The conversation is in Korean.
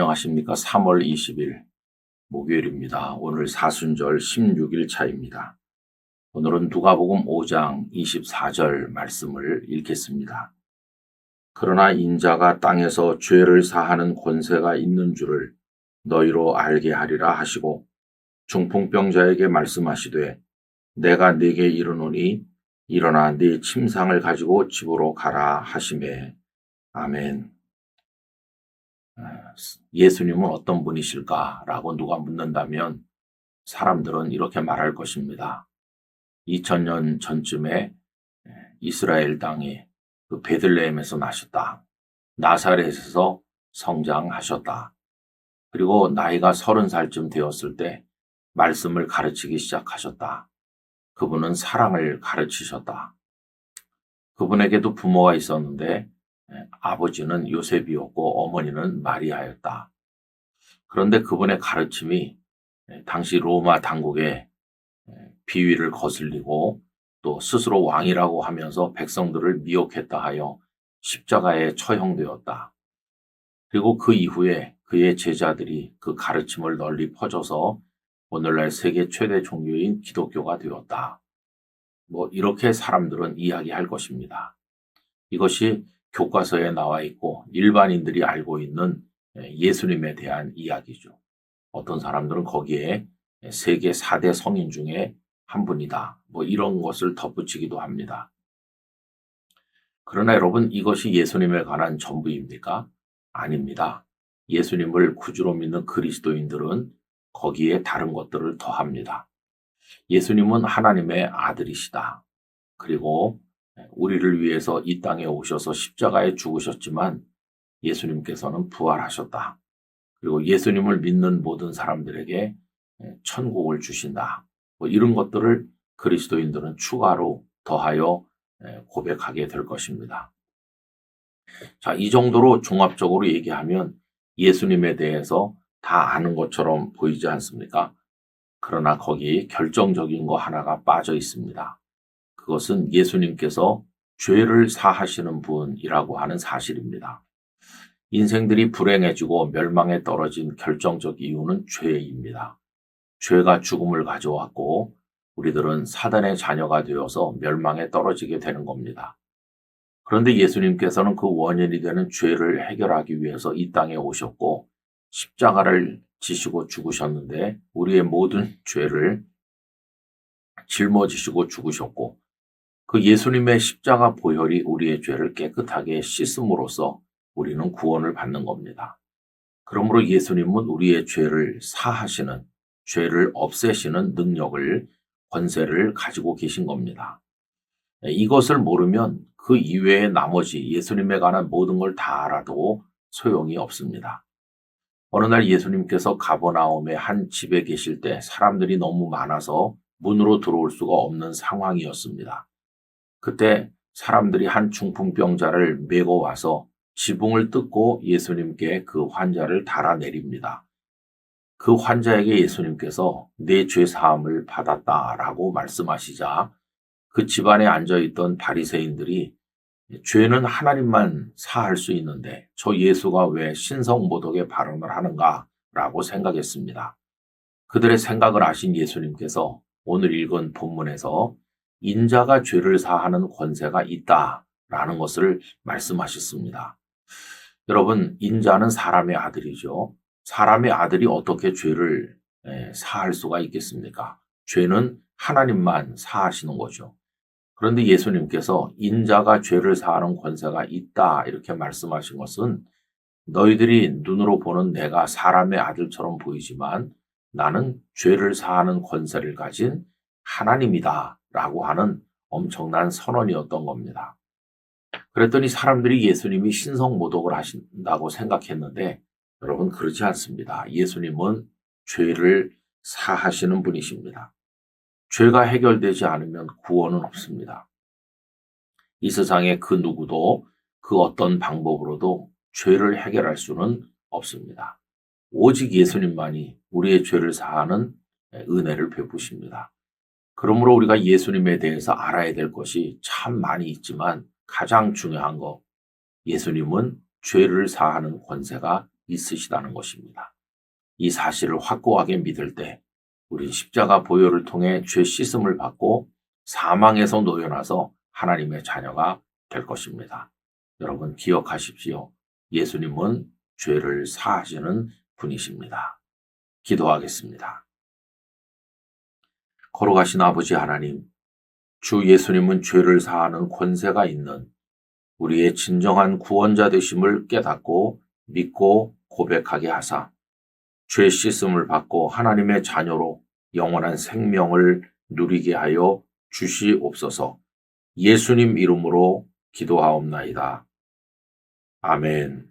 안녕하십니까. 3월 20일 목요일입니다. 오늘 사순절 16일 차입니다. 오늘은 누가복음 5장 24절 말씀을 읽겠습니다. 그러나 인자가 땅에서 죄를 사하는 권세가 있는 줄을 너희로 알게 하리라 하시고 중풍병자에게 말씀하시되 내가 네게 이르노니 일어나 네 침상을 가지고 집으로 가라 하시매. 아멘. 예수님은 어떤 분이실까라고 누가 묻는다면 사람들은 이렇게 말할 것입니다. 2000년 전쯤에 이스라엘 땅에 그 베들레헴에서 나셨다. 나사렛에서 성장하셨다. 그리고 나이가 30살쯤 되었을 때 말씀을 가르치기 시작하셨다. 그분은 사랑을 가르치셨다. 그분에게도 부모가 있었는데 아버지는 요셉이었고 어머니는 마리아였다. 그런데 그분의 가르침이 당시 로마 당국의 비위를 거슬리고 또 스스로 왕이라고 하면서 백성들을 미혹했다 하여 십자가에 처형되었다. 그리고 그 이후에 그의 제자들이 그 가르침을 널리 퍼져서 오늘날 세계 최대 종교인 기독교가 되었다. 이렇게 사람들은 이야기할 것입니다. 이것이 교과서에 나와 있고 일반인들이 알고 있는 예수님에 대한 이야기죠. 어떤 사람들은 거기에 세계 4대 성인 중에 한 분이다. 이런 것을 덧붙이기도 합니다. 그러나 여러분, 이것이 예수님에 관한 전부입니까? 아닙니다. 예수님을 구주로 믿는 그리스도인들은 거기에 다른 것들을 더합니다. 예수님은 하나님의 아들이시다. 그리고 우리를 위해서 이 땅에 오셔서 십자가에 죽으셨지만 예수님께서는 부활하셨다. 그리고 예수님을 믿는 모든 사람들에게 천국을 주신다. 이런 것들을 그리스도인들은 추가로 더하여 고백하게 될 것입니다. 자, 이 정도로 종합적으로 얘기하면 예수님에 대해서 다 아는 것처럼 보이지 않습니까? 그러나 거기 결정적인 거 하나가 빠져 있습니다. 그것은 예수님께서 죄를 사하시는 분이라고 하는 사실입니다. 인생들이 불행해지고 멸망에 떨어진 결정적 이유는 죄입니다. 죄가 죽음을 가져왔고 우리들은 사단의 자녀가 되어서 멸망에 떨어지게 되는 겁니다. 그런데 예수님께서는 그 원인이 되는 죄를 해결하기 위해서 이 땅에 오셨고 십자가를 지시고 죽으셨는데 우리의 모든 죄를 짊어지시고 죽으셨고 그 예수님의 십자가 보혈이 우리의 죄를 깨끗하게 씻음으로써 우리는 구원을 받는 겁니다. 그러므로 예수님은 우리의 죄를 사하시는, 죄를 없애시는 능력을, 권세를 가지고 계신 겁니다. 이것을 모르면 그 이외의 나머지 예수님에 관한 모든 걸 다 알아도 소용이 없습니다. 어느 날 예수님께서 가버나움의 한 집에 계실 때 사람들이 너무 많아서 문으로 들어올 수가 없는 상황이었습니다. 그때 사람들이 한 중풍병자를 메고 와서 지붕을 뜯고 예수님께 그 환자를 달아내립니다. 그 환자에게 예수님께서 내 죄 사함을 받았다라고 말씀하시자 그 집안에 앉아있던 바리새인들이 죄는 하나님만 사할 수 있는데 저 예수가 왜 신성모독의 발언을 하는가라고 생각했습니다. 그들의 생각을 아신 예수님께서 오늘 읽은 본문에서 인자가 죄를 사하는 권세가 있다라는 것을 말씀하셨습니다. 여러분, 인자는 사람의 아들이죠. 사람의 아들이 어떻게 죄를 사할 수가 있겠습니까? 죄는 하나님만 사하시는 거죠. 그런데 예수님께서 인자가 죄를 사하는 권세가 있다 이렇게 말씀하신 것은 너희들이 눈으로 보는 내가 사람의 아들처럼 보이지만 나는 죄를 사하는 권세를 가진 하나님이다 라고 하는 엄청난 선언이었던 겁니다. 그랬더니 사람들이 예수님이 신성모독을 하신다고 생각했는데 여러분, 그렇지 않습니다. 예수님은 죄를 사하시는 분이십니다. 죄가 해결되지 않으면 구원은 없습니다. 이 세상에 그 누구도 그 어떤 방법으로도 죄를 해결할 수는 없습니다. 오직 예수님만이 우리의 죄를 사하는 은혜를 베푸십니다. 그러므로 우리가 예수님에 대해서 알아야 될 것이 참 많이 있지만 가장 중요한 것, 예수님은 죄를 사하는 권세가 있으시다는 것입니다. 이 사실을 확고하게 믿을 때 우린 십자가 보혈을 통해 죄 씻음을 받고 사망에서 놓여나서 하나님의 자녀가 될 것입니다. 여러분 기억하십시오. 예수님은 죄를 사하시는 분이십니다. 기도하겠습니다. 걸어가신 아버지 하나님, 주 예수님은 죄를 사하는 권세가 있는 우리의 진정한 구원자 되심을 깨닫고 믿고 고백하게 하사 죄 씻음을 받고 하나님의 자녀로 영원한 생명을 누리게 하여 주시옵소서. 예수님 이름으로 기도하옵나이다. 아멘.